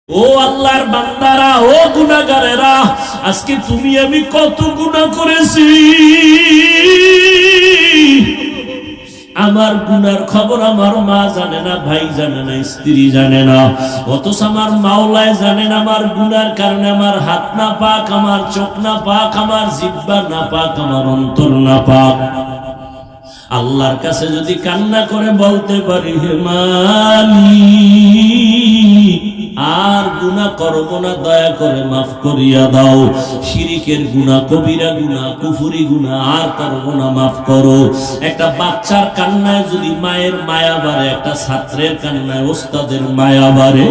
ও আল্লাহর বান্দারা, ও গুনাহগারেরা, আজকে তুমি আমি কত গুনাহ করেছি। আমার গুনার খবর আমার মা জানে না, ভাই জানে না, স্ত্রী জানে না, অথচ আমার মাওলায় জানেন আমার গুনার কারণে আমার হাত না পাক, আমার চোখ না পাক, আমার জিহ্বা না পাক, আমার অন্তর না পাক। আল্লাহর কাছে যদি কান্না করে বলতে পারি, হে মালিক, আর গুনাহ করব না, দয়া করে মাফ করিয়া দাও। শিরিকের গুনাহ, কবিরা গুনাহ, কুফরি গুনাহ আর করব না, মাফ করো। একটা বাচ্চার কান্নায় যদি মায়ের মায়া বাড়ে, একটা ছাত্রের কান্নায় ওস্তাদের মায়া বাড়ে,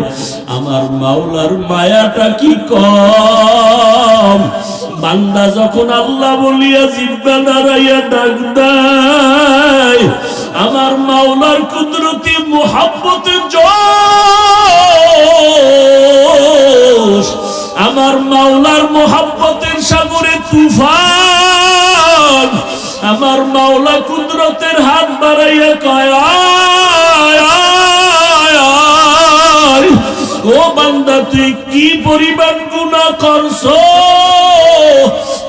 আমার মাওলার মায়াটা কি কম? বান্দা যখন আল্লাহ বলিয়া জিহ্বা নাড়াইয়া ডাক দেয়, আমার মাওলার কুদরতি মুহাব্বতের জোশ, আমার মাওলার মুহাব্বতের সাগরে তুফান, আমার মাওলা কুদরতের হাত বাড়াইয়া কয়, আয় আয় আয়। ও বান্দা, তুই কি পরিমাণ গুনাহ করছো?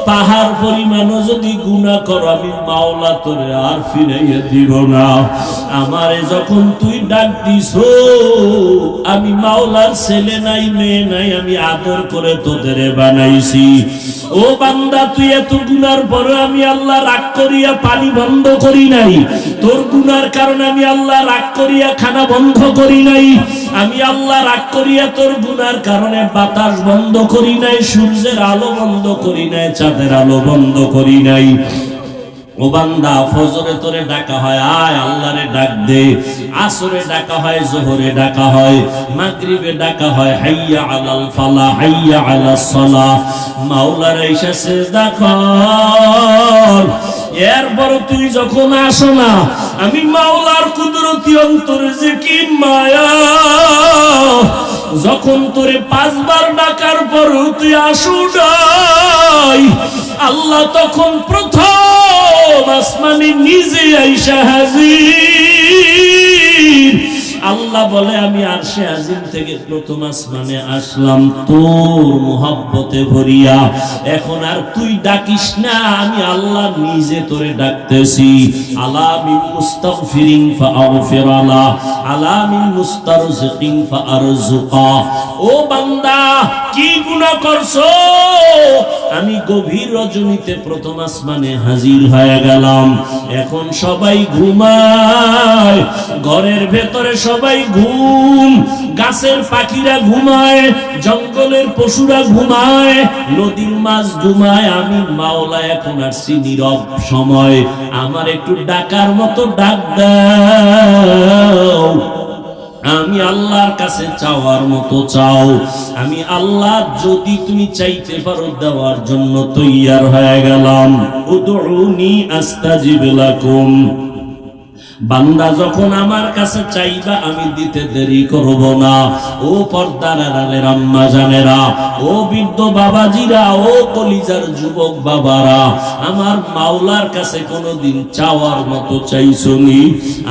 পাহাড় পরিমাণও যদি গুনাহ করো, আমি মাওলা তোরে আর ফিরাইয়া দিব না। আমারে যখন তুই ডাক দিছো, আমি মাওলার ছেলে নাই, মেয়ে নাই, আমি আদর করে তোদের বানাইছি। ও বান্দা, তুই এত গুনার পরে আমি আল্লাহ রাগ করিয়া পানি বন্ধ করি নাই। তোর গুনার কারণে আমি আল্লাহ রাগ করিয়া খানা বন্ধ করি নাই। আমি আল্লাহ রাগ করিয়া তোর গুনার কারণে বাতাস বন্ধ করি নাই, সূর্যের আলো বন্ধ করি নাই, চাঁদের আলো বন্ধ করি নাই। ও বান্দা, ফজরে তোরে ডাকা হয়, আয় আল্লাহরে ডাক দে। আসরে ডাকা হয়, যোহরে ডাকা হয়, মাগরিবে ডাকা হয়, হাইয়া আলাল ফালাহ, হাইয়া আলাস সালাহ। মাওলার এসে সিজদা কর। এরপর তুই যখন আসো না, আমি মাওলার কুদরতি অন্তরে যে কি মায়া, যখন তোরে 5 বার ডাকার পর তুই আসু নাই, আল্লাহ তখন প্রথম আসমানে নিজে আইসা হাজির। আল্লাহ বলে, আমি আরশে আজিম থেকে প্রথম আসমানে আসলাম তোর মুহাব্বতে ভরিয়া। এখন আর তুই ডাকিস না, আমি আল্লাহ নিজে তোরে ডাকতেছি। আলা মিন মুস্তাগফিরিন ফাআগফির আলা, আলা মিন মুস্তারজিকিন ফাআরজুকা। ও বান্দা, কি গুনাহ করছো? আমি গভীর রজনীতে প্রথম আসমানে হাজির হয়ে গেলাম। এখন সবাই ঘুমায়, ঘরের ভেতরে সবাই ঘুম, গাছের পাখিরা ঘুমায়, জঙ্গলের পশুরা ঘুমায়, নদীর মাছ ঘুমায়। আমি মাওলা এখন আসছি নীরব সময়, আমার একটু ডাকার মতো ডাক দাও। আমি আল্লাহর কাছে চাওয়ার মতো চাও। আমি আল্লাহ, যদি তুমি চাইতে পারো, দেওয়ার জন্য তৈয়ার হয়ে গেলাম। উদউনি আস্তাজিব লাকুম। বান্দা যখন আমার কাছে চাইবা, আমি দিতে দেরি করব না। ও পর্দার আড়ালের আম্মা জানেরা, ও বৃদ্ধ বাবাজিরা, ও কলিজার যুবক বাবারা, আমার মাওলার কাছে কোনোদিন চাওয়ার মতো চাইছনি?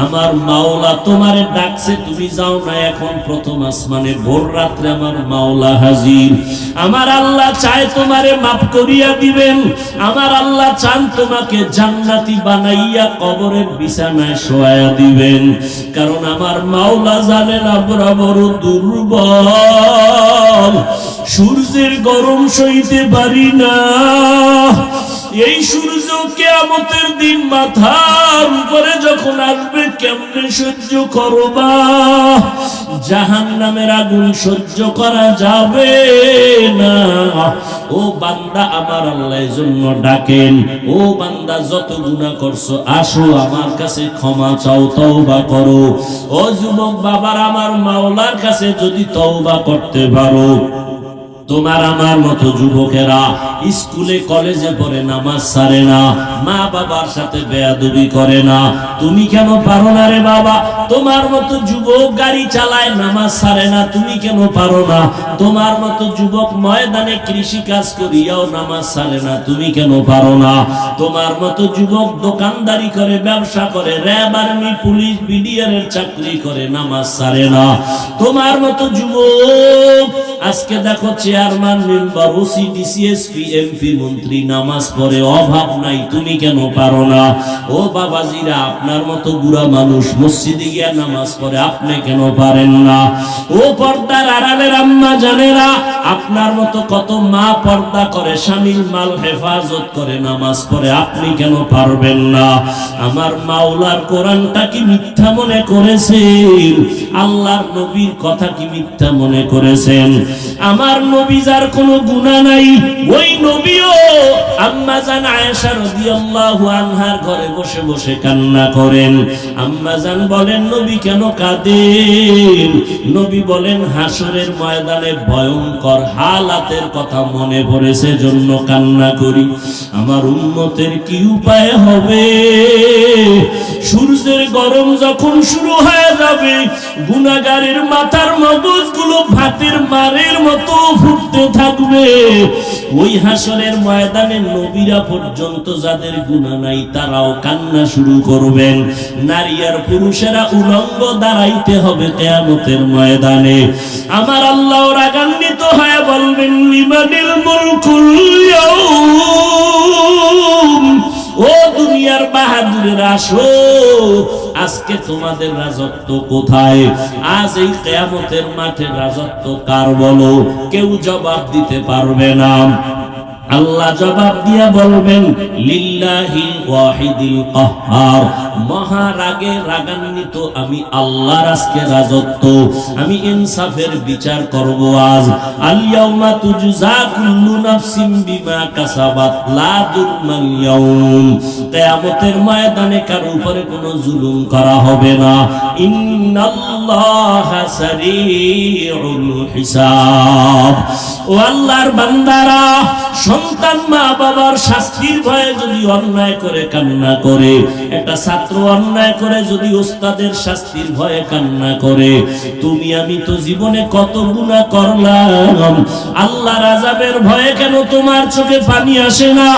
আমার মাওলা তোমারে ডাকছে, তুমি যাও না। এখন প্রথম আসমানে ভোর রাত্রে আমার মাওলা হাজির। আমার আল্লাহ চায় তোমারে মাফ করিয়া দিবেন। আমার আল্লাহ চান তোমাকে জান্নাতি বানাইয়া কবরের বিছানায় শোয়া দিবেন। কারণ আমার মাওলা জানেন আমরা বড় দুর্বল, সূর্যের গরম সইতে পারি না। এই সূর্য কিয়ামতের দিন মাথার উপরে যখন আসবে, কেমনে সহ্য করবা? জাহান্নামের আগুন সহ্য করা যাবে না। ও বান্দা, আমার আল্লাহর জন্য ডাকেন। ও বান্দা, যত গুনাহ করছো, আসো আমার কাছে ক্ষমা চাও, তওবা করো। ও যুবক বাবার, আমার মাওলার কাছে যদি তওবা করতে পারো, তোমার আমার মতো যুবকেরা স্কুলে কলেজে পড়ে নামাজ ছাড়ে না, মা বাবার সাথে বেয়াদবি করে না, তুমি কেন পারো না রে বাবা? তোমার মতো যুবক গাড়ি চালায় নামাজ ছাড়ে না, তুমি কেন পারো না? তোমার মতো যুবক ময়দানে কৃষি কাজ করিয়াও নামাজ ছাড়ে না, তুমি কেন পারো না? তোমার মতো যুবক দোকানদারি করে, ব্যবসা করে, র্যাব, আর্মি, পুলিশ, বিডিআর এর চাকরি করে, নামাজ ছাড়ে না। তোমার মতো যুবক আজকে দেখো chairman, member, OC, DC, SP, MP, মন্ত্রী নামাজ পড়ে, অভাব নাই, তুমি কেন পারো না? ও বাবাজিরা, আপনার মতো বুড়া মানুষ মসজিদে গিয়া নামাজ পড়ে, আপনি কেন পারেন না? ও পর্দার আড়ালের আম্মা জানেরা, আপনার মতো কত মা পর্দা করে, স্বামীর মাল হেফাজত করে, নামাজ পড়ে, আপনি কেন পারবেন না? আমার মাওলার কোরআনটা কি মিথ্যা মনে করেছেন? আল্লাহর নবীর কথা কি মিথ্যা মনে করেছেন? আমার নবী যার কোনো গুনাহ নাই, ওই নবীও আম্মা জান আয়েশা রাদিয়াল্লাহু আনহার ঘরে বসে বসে কান্না করেন। আম্মা জান বলেন, নবী কেন কাঁদেন? নবী বলেন, হাসরের ময়দানে ভয়ঙ্কর হালাতের কথা মনে পড়েছে, জন্য কান্না করি। আমার উম্মতের কি উপায় হবে? সূর্যের গরম যখন শুরু হয়ে যাবে, গুনাহগারের মাথার মগজগুলো ভাতের মারের মতো ফুটতে থাকবে। ওই হাসরের ময়দানে নবীরা পর্যন্ত যাদের গুনাহ নাই তারাও কান্না শুরু করবেন। নারী আর পুরুষেরা উলঙ্গ দাঁড়াইতে হবে কিয়ামতের ময়দানে। আমার আল্লাহ রাগান্বিত হয়ে বলবেন, লিমানিল মুলকুল ইয়াউম, ও দুনিয়ার বাহাদুরেরা আসো, আজকে তোমাদের রাজত্ব কোথায়? আজ এই কিয়ামতের মাঠে রাজত্ব কার বলো? কেউ জবাব দিতে পারবে না। আল্লাহ জবাব দিয়া বলবেন, লিল্লাহিল ওয়াহিদিল কাহ্হার, মহারাগে রাগান্বিত আমি আল্লাহর আজকে রাজত্ব, আমি ইনসাফের বিচার করব আজ। আল ইয়াউমা তুজজা কুল্লু নাফসিন বিমা কাসাবাত লা যুলমাল ইয়াউম, কিয়ামতের ময়দানে কারো উপরে কোনো জুলুম করা হবে না। ইন্নাল্লাহা সারিউল হিসাব। ও আল্লাহর বান্দারা, সন্তান মা বাবার শাস্তির ভয়ে যদি অন্যায় করে কান্না করে, একটা ছাত্র অন্যায় করে যদি ওস্তাদের শাস্তির ভয়ে কান্না করে, তুমি আমি তো জীবনে কত গুনাহ করলাম, আল্লাহর আযাবের ভয়ে কেন তোমার চোখে পানি আসে না?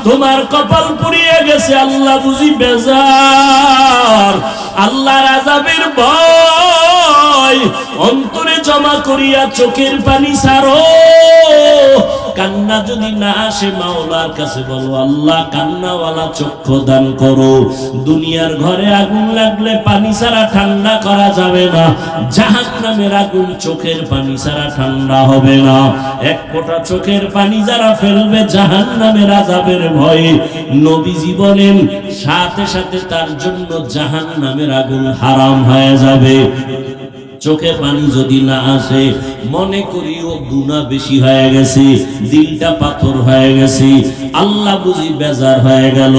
তোমার কপাল পুড়িয়ে গেছে, আল্লাহ বুঝি বেজার। আল্লাহর আযাবের ভয় অন্তরে জমা করিয়া চোখের পানি ছাড়ো। কান্না যদি না আসে, মাওলার কাছে বলো, আল্লাহ কান্নাওয়ালা চক্ষু দান করো। দুনিয়ার ঘরে আগুন লাগলে পানি ছাড়া ঠান্ডা করা যাবে না, জাহান্নামের আগুন চোখের পানি ছাড়া ঠান্ডা হবে না। এক ফোঁটা চোখের পানি যারা ফেলবে জাহান্নামের আযাবের ভয়ে, নবীজি বলেন সাথে সাথে তার জন্য জাহান্নামের আগুন হারাম হয়ে যাবে। চোখে পানি যদি না আসে, মনে করি ও গুনাহ বেশি হয়ে গেছে, দিলটা পাথর হয়ে গেছে, আল্লাহ বুঝি বেজার হয়ে গেল।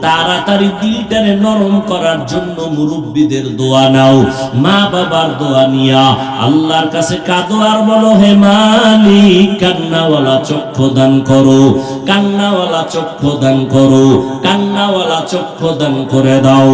তাড়াতাড়ি দিলটারে নরম করার জন্য মুরব্বীদের দোয়া নাও, মা বাবার দোয়া নিয়া আল্লাহর কাছে কাঁদো আর বলো, হে মালিক, কান্নাওয়ালা চক্ষু দান করো, কান্নাওয়ালা চক্ষু দান করো, কান্নাওয়ালা চক্ষু দান করে দাও।